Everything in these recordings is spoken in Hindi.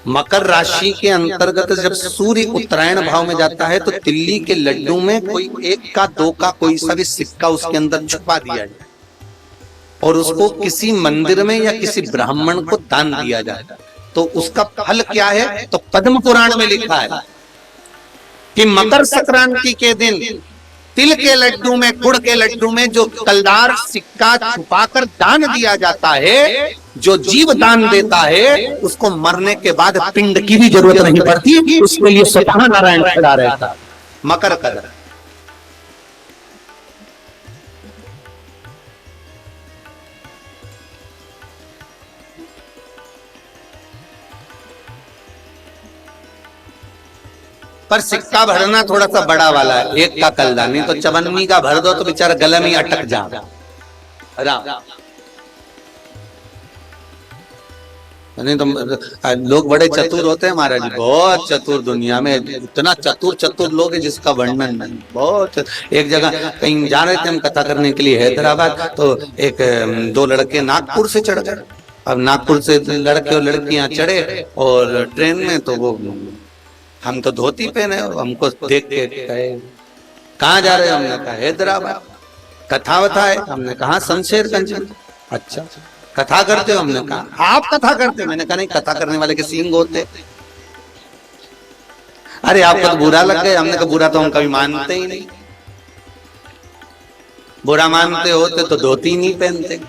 मकर राशि के अंतर्गत जब सूर्य उत्तरायण भाव में जाता है तो तिल्ली के लड्डू में कोई 1 का 2 का कोई सा भी सिक्का उसके अंदर छुपा दिया जाए और उसको किसी मंदिर में या किसी ब्राह्मण को दान दिया जाए तो उसका फल क्या है? तो पद्म पुराण में लिखा है कि मकर संक्रांति के दिन तिल के लड्डू में, गुड़ के लड्डू में जो कलदार सिक्का छुपाकर दान दिया जाता है, जो जीव दान देता है उसको मरने के बाद पिंड की भी जरूरत नहीं पड़ती, उसके लिए स्वतः नारायण खड़ा रहता है। मकर कलर पर सिक्का भरना थोड़ा सा बड़ा वाला है, 1 का कलदार, नहीं तो चवन्नी का भर दो तो बेचारा गले में अटक जा। नहीं तो लोग बड़े चतुर होते हैं महाराज, बहुत चतुर, दुनिया में इतना चतुर लोग हैं जिसका वर्णन नहीं। बहुत एक जगह कहीं जा रहे थे हम कथा करने के लिए हैदराबाद, तो एक 2 लड़के नागपुर से चढ़ गए। अब नागपुर से लड़के और लड़कियां चढ़े और ट्रेन में, तो वो हम तो धोती पहने, हमको देख के कहे कहाँ जा रहे हो? हमने कहा हैदराबाद। कथा वथा है? हमने कहा शमशेरगंज। अच्छा कथा करते हो? हमने कहा आप कथा करते हो? मैंने कहा नहीं, कथा करने वाले के सींग होते। अरे आपको तो बुरा लग गया। हमने कहा बुरा तो हम कभी मानते ही नहीं, बुरा मानते होते तो धोती नहीं पहनते।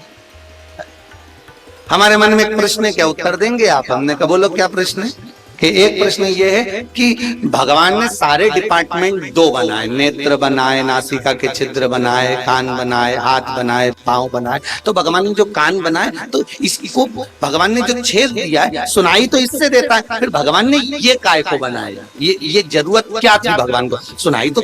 हमारे मन में एक प्रश्न है, क्या उत्तर देंगे आप? हमने कहा बोलो क्या प्रश्न है? कि एक प्रश्न ये है कि भगवान ने सारे डिपार्टमेंट 2 बनाए, नेत्र बनाए, नासिका के छिद्र बनाए, कान बनाए, हाथ बनाए, पांव बनाए। तो भगवान ने जो कान बनाए तो इसको भगवान ने जो छेद दिया है, सुनाई तो इससे देता है, फिर भगवान ने ये काय को बनाया? ये जरूरत क्या थी भगवान को? सुनाई तो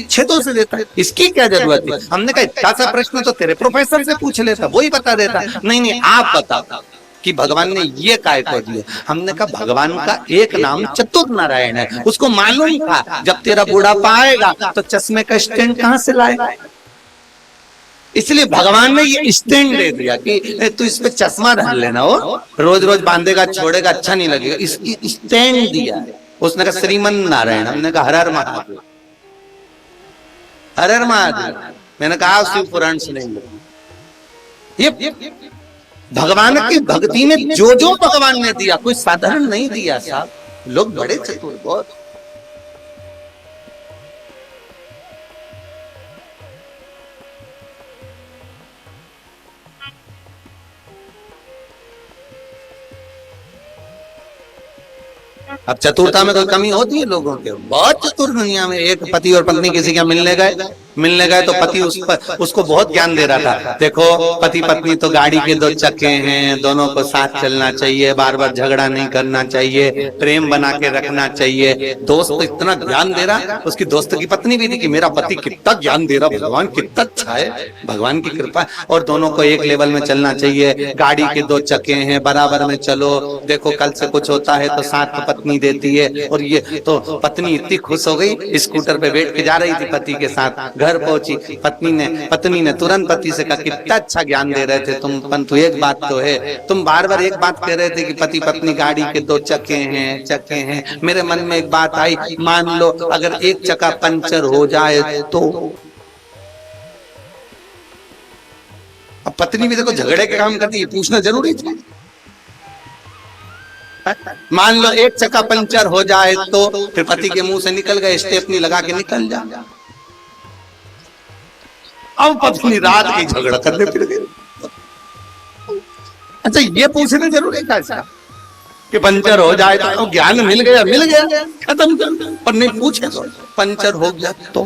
छेदों से देता है, इसकी क्या जरूरत है? हमने कहा इतना सा प्रश्न तो तेरे प्रोफेसर से पूछ लेता, वही बता देता। नहीं आप बताओ कि भगवान ने ये काय को दिया। हमने कहा भगवान का एक नाम चतुर नारायण है, उसको मालूम था जब तेरा बुढ़ापा आएगा तो चश्मे का स्टैंड कहां से लाएगा, इसलिए भगवान ने ये स्टैंड दे दिया कि तू इस पे चश्मा डाल लेना, हो रोज रोज बांधेगा छोड़ेगा अच्छा नहीं लगेगा, इसकी स्टैंड दिया है। उसने कहा श्रीमन नारायण। हमने कहा हर हर महादेव, हर हर महादेव। मैंने कहा शिव पुराण सुनेंगे। ये भगवान की भक्ति में जो भगवान ने दिया कोई साधारण नहीं दिया साहब, लोग बड़े चतुर बहुत। अब चतुरता में कोई कमी होती है लोगों के? बहुत चतुर दुनिया में। एक पति और पत्नी किसी के मिलने गए तो पति उसको बहुत ज्ञान दे रहा था, देखो पति पत्नी तो गाड़ी के 2 चक्के हैं, दोनों को साथ चलना चाहिए, बार बार झगड़ा नहीं करना चाहिए, प्रेम बना के रखना चाहिए। दोस्त तो इतना ज्ञान दे रहा, उसकी दोस्त की पत्नी भी थी कि मेरा पति कितना ज्ञान दे रहा, भगवान कितना अच्छा है, भगवान की कृपा, और दोनों को एक लेवल में चलना चाहिए, गाड़ी के 2 चक्के हैं बराबर में चलो, देखो कल से कुछ होता है तो साथ तो पत्नी देती है। और ये तो पत्नी इतनी खुश हो गई, स्कूटर पे बैठ के जा रही थी पति के साथ, घर पहुंची, पत्नी ने तुरंत पति से कहा कितना अच्छा ज्ञान दे रहे थे तुम, परंतु एक बात तो है, तुम बार बार एक बात कह रहे थे कि पति पत्नी गाड़ी के 2 चक्के हैं, मेरे मन में एक बात आई, मान लो अगर एक चक्का पंचर हो जाए तो? अब पत्नी भी देखो झगड़े के काम करती है, पूछना जरूरी था। मान लो एक चक्का पंचर हो जाए तो? फिर पति के मुंह से निकल गए स्टेपनी लगा के निकल जा। अब पत्नी रात की झगड़ा करने फिर गई। अच्छा ये पूछना जरूरी था इसका कि पंचर हो जाए तो? ज्ञान मिल गया खत्म कर, और नहीं पूछे तो पंचर हो गया तो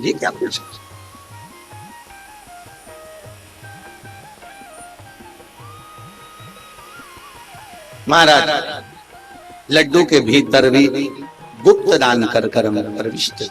ये क्या पूछे? महाराज लड्डू के भीतर भी गुप्त दान कर कर्म प्रविष्ट।